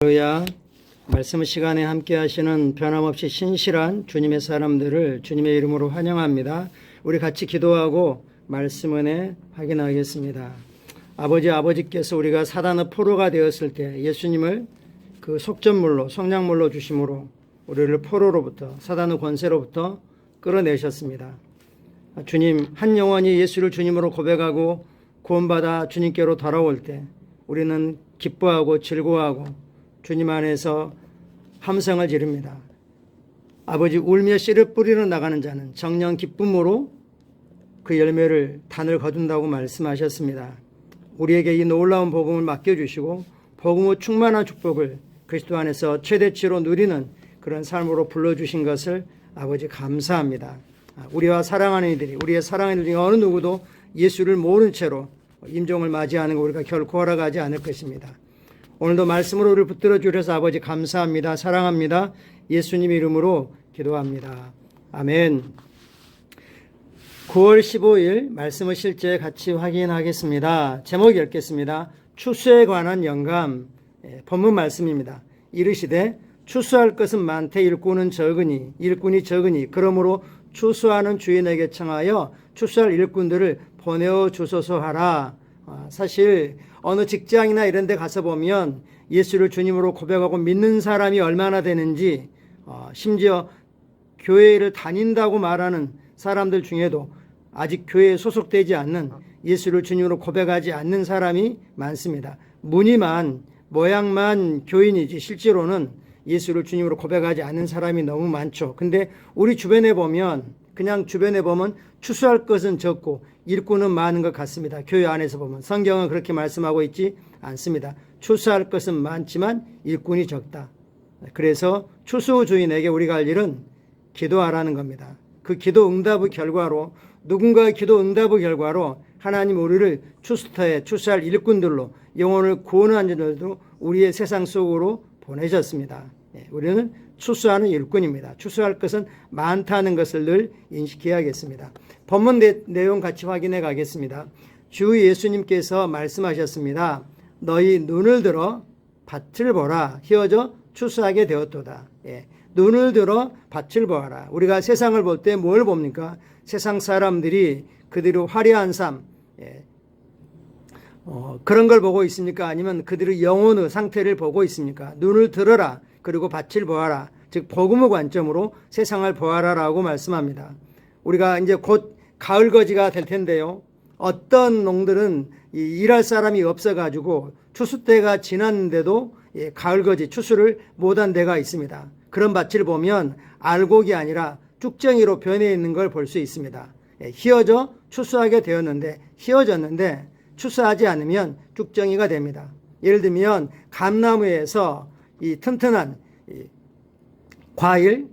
할렐루야. 말씀 시간에 함께 하시는 변함없이 신실한 주님의 사람들을 주님의 이름으로 환영합니다. 우리 같이 기도하고 말씀 은혜 확인하겠습니다. 아버지께서 우리가 사단의 포로가 되었을 때 예수님을 그 속전물로 성냥물로 주심으로 우리를 포로로부터 사단의 권세로부터 끌어내셨습니다. 주님, 한 영혼이 예수를 주님으로 고백하고 구원받아 주님께로 돌아올 때 우리는 기뻐하고 즐거워하고 주님 안에서 함성을 지릅니다. 아버지, 울며 씨를 뿌리러 나가는 자는 정녕 기쁨으로 그 열매를 단을 거둔다고 말씀하셨습니다. 우리에게 이 놀라운 복음을 맡겨주시고 복음의 충만한 축복을 그리스도 안에서 최대치로 누리는 그런 삶으로 불러주신 것을 아버지 감사합니다. 우리와 사랑하는 이들이, 우리의 사랑하는 이들이 어느 누구도 예수를 모르는 채로 임종을 맞이하는 거 우리가 결코 허락하지 않을 것입니다. 오늘도 말씀으로 우리를 붙들어 주셔서 아버지 감사합니다. 사랑합니다. 예수님 이름으로 기도합니다. 아멘. 9월 15일 말씀을 실제 같이 확인하겠습니다. 제목 읽겠습니다. 추수에 관한 영감. 본문 말씀입니다. 이르시되 추수할 것은 많되 일꾼이 적으니 그러므로 추수하는 주인에게 청하여 추수할 일꾼들을 보내어 주소서 하라. 사실 어느 직장이나 이런 데 가서 보면 예수를 주님으로 고백하고 믿는 사람이 얼마나 되는지, 심지어 교회를 다닌다고 말하는 사람들 중에도 아직 교회에 소속되지 않는, 예수를 주님으로 고백하지 않는 사람이 많습니다. 무늬만 모양만 교인이지 실제로는 예수를 주님으로 고백하지 않는 사람이 너무 많죠. 근데 우리 주변에 보면 추수할 것은 적고 일꾼은 많은 것 같습니다. 교회 안에서 보면 성경은 그렇게 말씀하고 있지 않습니다. 추수할 것은 많지만 일꾼이 적다. 그래서 추수 주인에게 우리가 할 일은 기도하라는 겁니다. 그 기도 응답의 결과로, 누군가의 기도 응답의 결과로 하나님 우리를 추수터에 추수할 일꾼들로 영혼을 구원하는 자들도 우리의 세상 속으로 보내셨습니다. 우리는 추수하는 일꾼입니다. 추수할 것은 많다는 것을 늘 인식해야겠습니다. 본문 내용 같이 확인해 가겠습니다. 주 예수님께서 말씀하셨습니다. 너희 눈을 들어 밭을 보라. 희어져 추수하게 되었도다. 눈을 들어 밭을 보아라. 우리가 세상을 볼 때 뭘 봅니까? 세상 사람들이 그들의 화려한 삶, 그런 걸 보고 있습니까? 아니면 그들의 영혼의 상태를 보고 있습니까? 눈을 들어라. 그리고 밭을 보아라. 즉 복음의 관점으로 세상을 보아라라고 말씀합니다. 우리가 이제 곧 가을거지가 될 텐데요. 어떤 농들은 일할 사람이 없어가지고 추수 때가 지났는데도 가을거지 추수를 못한 데가 있습니다. 그런 밭을 보면 알곡이 아니라 쭉정이로 변해 있는 걸 볼 수 있습니다. 휘어져 추수하게 되었는데, 휘어졌는데 추수하지 않으면 쭉정이가 됩니다. 예를 들면 감나무에서 이 튼튼한 과일,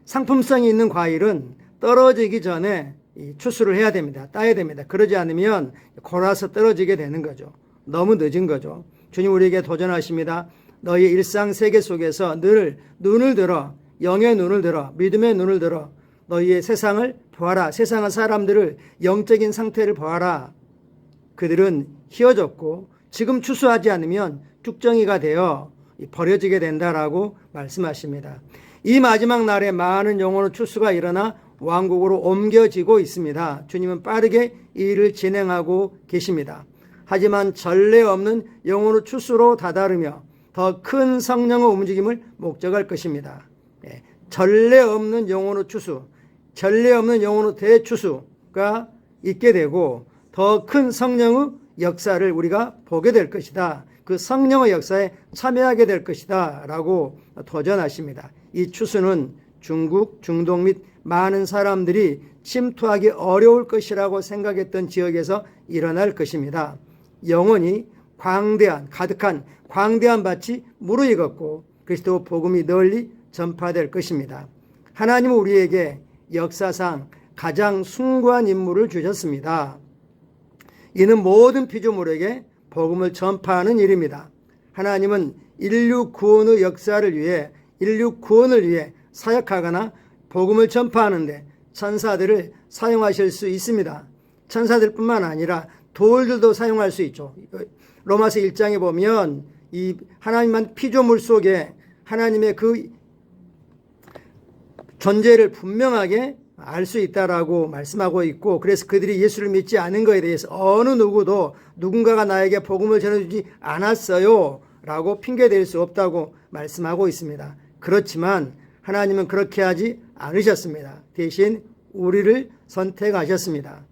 상품성이 있는 과일은 떨어지기 전에 추수를 해야 됩니다. 따야 됩니다. 그러지 않으면 골아서 떨어지게 되는 거죠. 너무 늦은 거죠. 주님 우리에게 도전하십니다. 너희 일상 세계 속에서 늘 눈을 들어, 영의 눈을 들어, 믿음의 눈을 들어 너희의 세상을 보아라. 세상의 사람들을 영적인 상태를 보아라. 그들은 휘어졌고 지금 추수하지 않으면 쭉정이가 되어 버려지게 된다라고 말씀하십니다. 이 마지막 날에 많은 영혼의 추수가 일어나 왕국으로 옮겨지고 있습니다. 주님은 빠르게 이 일을 진행하고 계십니다. 하지만 전례 없는 영혼의 추수로 다다르며 더 큰 성령의 움직임을 목적할 것입니다. 전례 없는 영혼의 추수, 전례 없는 영혼의 대추수가 있게 되고 더 큰 성령의 역사를 우리가 보게 될 것이다. 그 성령의 역사에 참여하게 될 것이다 라고 도전하십니다. 이 추수는 중국, 중동 및 많은 사람들이 침투하기 어려울 것이라고 생각했던 지역에서 일어날 것입니다. 영원히 가득한 광대한 밭이 무르익었고 그리스도 복음이 널리 전파될 것입니다. 하나님은 우리에게 역사상 가장 숭고한 임무를 주셨습니다. 이는 모든 피조물에게 복음을 전파하는 일입니다. 하나님은 인류 구원의 역사를 위해, 인류 구원을 위해 사역하거나 복음을 전파하는데 천사들을 사용하실 수 있습니다. 천사들뿐만 아니라 돌들도 사용할 수 있죠. 로마서 1장에 보면 이 하나님만 피조물 속에 하나님의 그 존재를 분명하게 알 수 있다라고 말씀하고 있고, 그래서 그들이 예수를 믿지 않은 것에 대해서 어느 누구도 누군가가 나에게 복음을 전해주지 않았어요 라고 핑계댈 수 없다고 말씀하고 있습니다. 그렇지만 하나님은 그렇게 하지 않으셨습니다. 대신 우리를 선택하셨습니다.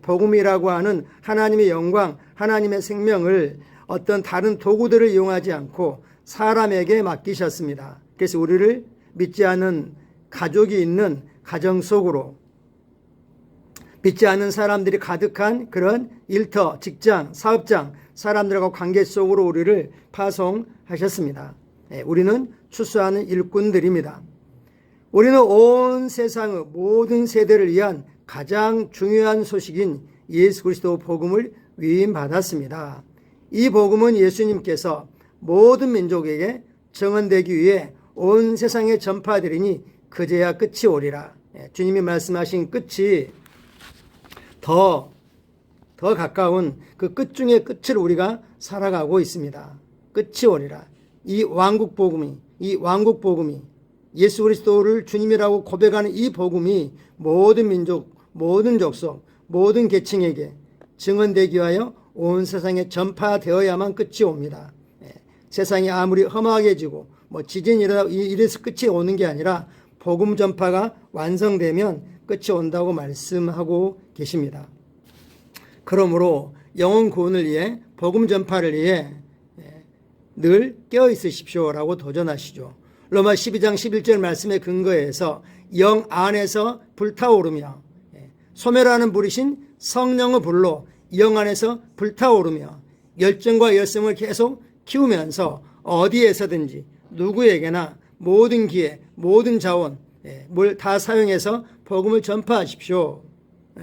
복음이라고 하는 하나님의 영광, 하나님의 생명을 어떤 다른 도구들을 이용하지 않고 사람에게 맡기셨습니다. 그래서 우리를 믿지 않는 가족이 있는 가정 속으로, 믿지 않는 사람들이 가득한 그런 일터, 직장, 사업장, 사람들과 관계 속으로 우리를 파송하셨습니다. 우리는 추수하는 일꾼들입니다. 우리는 온 세상의 모든 세대를 위한 가장 중요한 소식인 예수 그리스도 복음을 위임받았습니다. 이 복음은 예수님께서 모든 민족에게 증언되기 위해 온 세상에 전파되리니 그제야 끝이 오리라. 주님이 말씀하신 끝이 더 가까운 그 끝 중의 끝을 우리가 살아가고 있습니다. 끝이 오리라. 이 왕국 복음이 예수 그리스도를 주님이라고 고백하는 이 복음이 모든 민족, 모든 족속, 모든 계층에게 증언되기 위하여 온 세상에 전파되어야만 끝이 옵니다. 세상이 아무리 험악해지고 지진이 이래서 끝이 오는 게 아니라 복음 전파가 완성되면 끝이 온다고 말씀하고 계십니다. 그러므로 영혼 구원을 위해 복음 전파를 위해 늘 깨어 있으십시오라고 도전하시죠. 로마 12장 11절 말씀에 근거해서 영 안에서 불타오르며 소멸하는 불이신 성령의 불로 영 안에서 불타오르며 열정과 열성을 계속 키우면서 어디에서든지 누구에게나 모든 기회, 모든 자원, 뭘 다 사용해서 복음을 전파하십시오.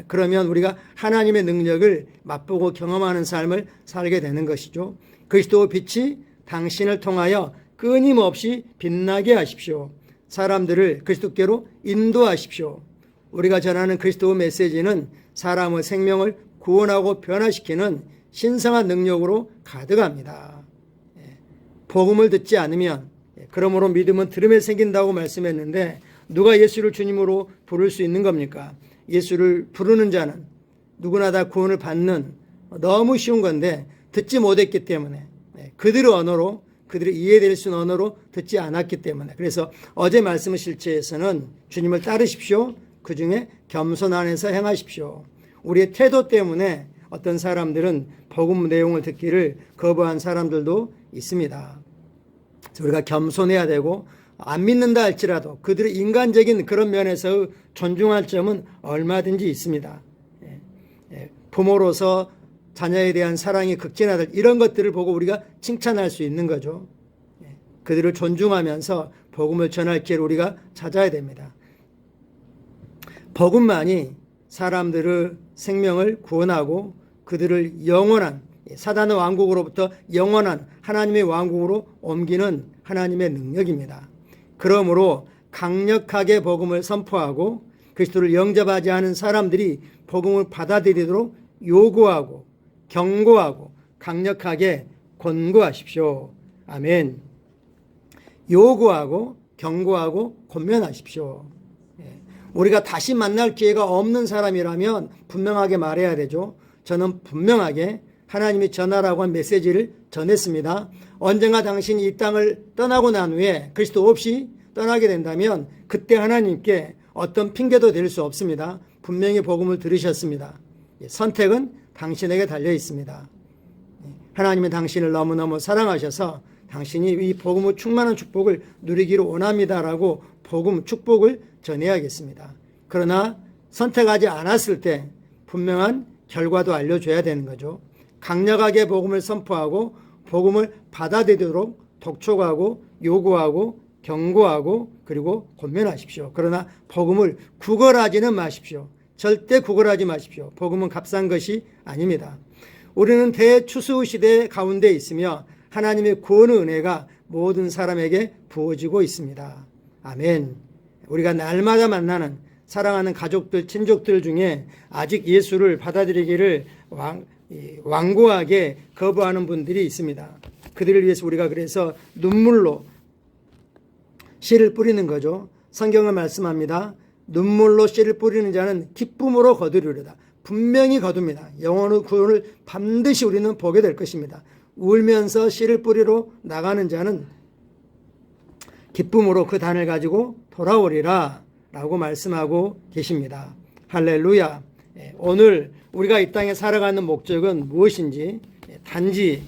그러면 우리가 하나님의 능력을 맛보고 경험하는 삶을 살게 되는 것이죠. 그리스도의 빛이 당신을 통하여 끊임없이 빛나게 하십시오. 사람들을 그리스도께로 인도하십시오. 우리가 전하는 그리스도의 메시지는 사람의 생명을 구원하고 변화시키는 신성한 능력으로 가득합니다. 복음을 듣지 않으면, 그러므로 믿음은 들음에 생긴다고 말씀했는데 누가 예수를 주님으로 부를 수 있는 겁니까? 예수를 부르는 자는 누구나 다 구원을 받는, 너무 쉬운 건데 듣지 못했기 때문에, 그들의 언어로, 그들이 이해될 수 있는 언어로 듣지 않았기 때문에. 그래서 어제 말씀의 실체에서는 주님을 따르십시오. 그 중에 겸손 안에서 행하십시오. 우리의 태도 때문에 어떤 사람들은 복음 내용을 듣기를 거부한 사람들도 있습니다. 우리가 겸손해야 되고, 안 믿는다 할지라도 그들의 인간적인 그런 면에서 존중할 점은 얼마든지 있습니다. 부모로서 자녀에 대한 사랑이 극진하다, 이런 것들을 보고 우리가 칭찬할 수 있는 거죠. 그들을 존중하면서 복음을 전할 기회를 우리가 찾아야 됩니다. 복음만이 사람들의 생명을 구원하고 그들을 영원한 사단의 왕국으로부터 영원한 하나님의 왕국으로 옮기는 하나님의 능력입니다. 그러므로 강력하게 복음을 선포하고 그리스도를 영접하지 않은 사람들이 복음을 받아들이도록 요구하고 경고하고 강력하게 권고하십시오. 아멘. 요구하고 경고하고 권면하십시오. 우리가 다시 만날 기회가 없는 사람이라면 분명하게 말해야 되죠. 저는 분명하게 하나님이 전하라고 한 메시지를 전했습니다. 언젠가 당신이 이 땅을 떠나고 난 후에 그리스도 없이 떠나게 된다면 그때 하나님께 어떤 핑계도 될 수 없습니다. 분명히 복음을 들으셨습니다. 선택은 당신에게 달려 있습니다. 하나님은 당신을 너무너무 사랑하셔서 당신이 이 복음의 충만한 축복을 누리기를 원합니다라고 복음 축복을 전해야겠습니다. 그러나 선택하지 않았을 때 분명한 결과도 알려줘야 되는 거죠. 강력하게 복음을 선포하고 복음을 받아들이도록 독촉하고 요구하고 경고하고 그리고 권면하십시오. 그러나 복음을 구걸하지는 마십시오. 절대 구걸하지 마십시오. 복음은 값싼 것이 아닙니다. 우리는 대추수 시대 가운데 있으며 하나님의 구원의 은혜가 모든 사람에게 부어지고 있습니다. 아멘. 우리가 날마다 만나는 사랑하는 가족들, 친족들 중에 아직 예수를 받아들이기를 완고하게 거부하는 분들이 있습니다. 그들을 위해서 우리가 그래서 눈물로 씨를 뿌리는 거죠. 성경은 말씀합니다. 눈물로 씨를 뿌리는 자는 기쁨으로 거두리로다. 분명히 거둡니다. 영혼의 구원을 반드시 우리는 보게 될 것입니다. 울면서 씨를 뿌리러 나가는 자는 기쁨으로 그 단을 가지고 돌아오리라 라고 말씀하고 계십니다. 할렐루야. 오늘 우리가 이 땅에 살아가는 목적은 무엇인지 단지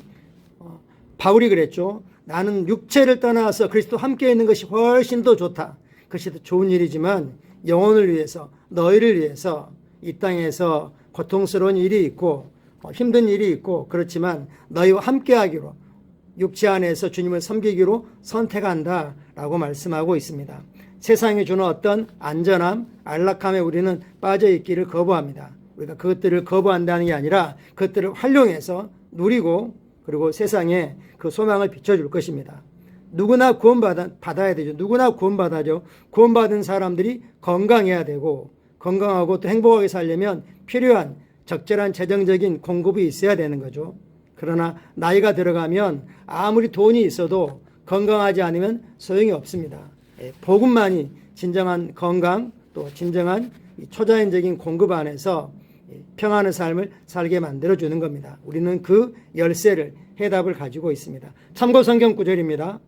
바울이 그랬죠. 나는 육체를 떠나서 그리스도 함께 있는 것이 훨씬 더 좋다. 그것이 더 좋은 일이지만 영혼을 위해서 너희를 위해서 이 땅에서 고통스러운 일이 있고 힘든 일이 있고 그렇지만 너희와 함께 하기로 육체 안에서 주님을 섬기기로 선택한다 라고 말씀하고 있습니다. 세상이 주는 어떤 안전함, 안락함에 우리는 빠져있기를 거부합니다. 우리가 그것들을 거부한다는 게 아니라 그것들을 활용해서 누리고 그리고 세상에 그 소망을 비춰줄 것입니다. 누구나 구원받아야 되죠. 누구나 구원받아죠. 구원받은 사람들이 건강해야 되고 건강하고 또 행복하게 살려면 필요한 적절한 재정적인 공급이 있어야 되는 거죠. 그러나 나이가 들어가면 아무리 돈이 있어도 건강하지 않으면 소용이 없습니다. 복음만이 진정한 건강 또 진정한 초자연적인 공급 안에서 평안의 삶을 살게 만들어주는 겁니다. 우리는 그 열쇠를 해답을 가지고 있습니다. 참고 성경 구절입니다.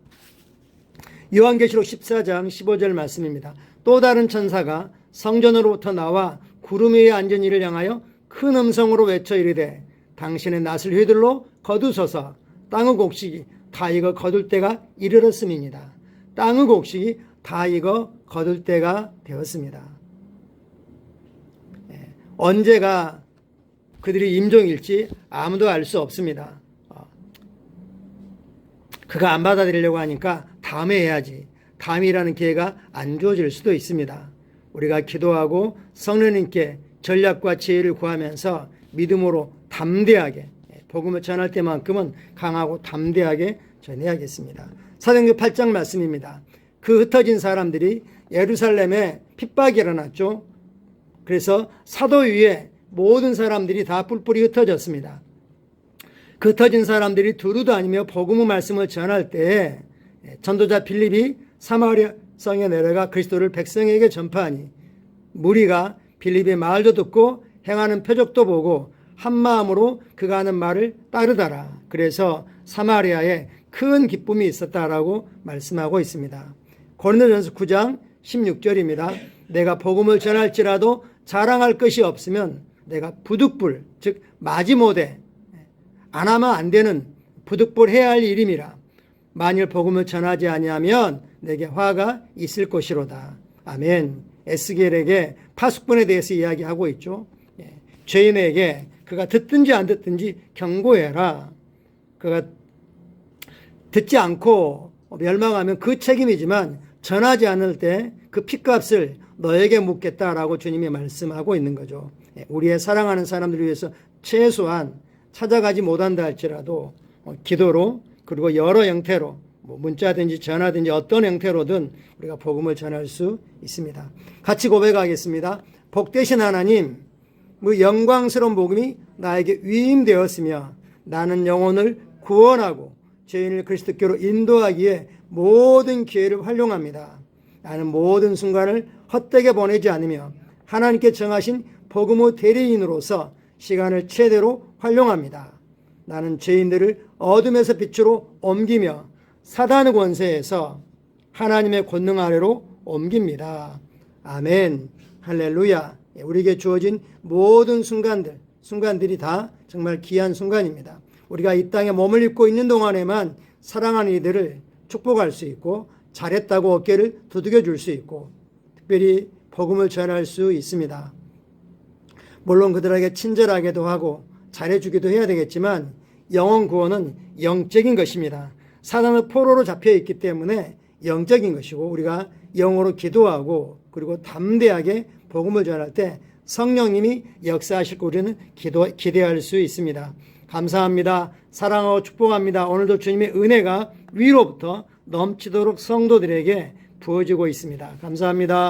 요한계시록 14장 15절 말씀입니다. 또 다른 천사가 성전으로부터 나와 구름 위에 앉은 이를 향하여 큰 음성으로 외쳐 이르되 당신의 낫을 휘둘러 거두소서. 땅의 곡식이 다 익어 거둘 때가 이르렀음이니이다. 땅의 곡식이 다 익어 거둘 때가 되었습니다. 언제가 그들이 임종일지 아무도 알 수 없습니다. 그가 안 받아들이려고 하니까 다음에 해야지. 다음이라는 기회가 안 주어질 수도 있습니다. 우리가 기도하고 성령님께 전략과 지혜를 구하면서 믿음으로 담대하게 복음을 전할 때만큼은 강하고 담대하게 전해야겠습니다. 사도행전 8장 말씀입니다. 그 흩어진 사람들이 예루살렘에 핍박이 일어났죠. 그래서 사도 위에 모든 사람들이 다 뿔뿔이 흩어졌습니다. 그 흩어진 사람들이 두루 다니며 복음의 말씀을 전할 때에 전도자 빌립이 사마리아 성에 내려가 그리스도를 백성에게 전파하니 무리가 빌립의 말도 듣고 행하는 표적도 보고 한 마음으로 그가 하는 말을 따르더라. 그래서 사마리아에 큰 기쁨이 있었다라고 말씀하고 있습니다. 고린도전서 9장 16절입니다. 내가 복음을 전할지라도 자랑할 것이 없으면 내가 부득불 즉 마지못해 안 하면 안 되는 부득불 해야 할 일임이라. 만일 복음을 전하지 아니하면 내게 화가 있을 것이로다. 아멘. 에스겔에게 파수꾼에 대해서 이야기하고 있죠. 죄인에게 그가 듣든지 안 듣든지 경고해라. 그가 듣지 않고 멸망하면 그 책임이지만 전하지 않을 때 그 핏값을 너에게 묻겠다라고 주님이 말씀하고 있는 거죠. 우리의 사랑하는 사람들을 위해서 최소한 찾아가지 못한다 할지라도 기도로 그리고 여러 형태로 문자든지 전화든지 어떤 형태로든 우리가 복음을 전할 수 있습니다. 같이 고백하겠습니다. 복되신 하나님, 영광스러운 복음이 나에게 위임되었으며 나는 영혼을 구원하고 죄인을 그리스도께로 인도하기에 모든 기회를 활용합니다. 나는 모든 순간을 헛되게 보내지 않으며 하나님께 정하신 복음의 대리인으로서 시간을 최대로 활용합니다. 나는 죄인들을 어둠에서 빛으로 옮기며 사단의 권세에서 하나님의 권능 아래로 옮깁니다. 아멘. 할렐루야. 우리에게 주어진 모든 순간들이 다 정말 귀한 순간입니다. 우리가 이 땅에 몸을 입고 있는 동안에만 사랑하는 이들을 축복할 수 있고 잘했다고 어깨를 두들겨 줄 수 있고 특별히 복음을 전할 수 있습니다. 물론 그들에게 친절하게도 하고 잘해주기도 해야 되겠지만 영혼 구원은 영적인 것입니다. 사단의 포로로 잡혀 있기 때문에 영적인 것이고 우리가 영어로 기도하고 그리고 담대하게 복음을 전할 때 성령님이 역사하실 거 우리는 기대할 수 있습니다. 감사합니다. 사랑하고 축복합니다. 오늘도 주님의 은혜가 위로부터 넘치도록 성도들에게 부어지고 있습니다. 감사합니다.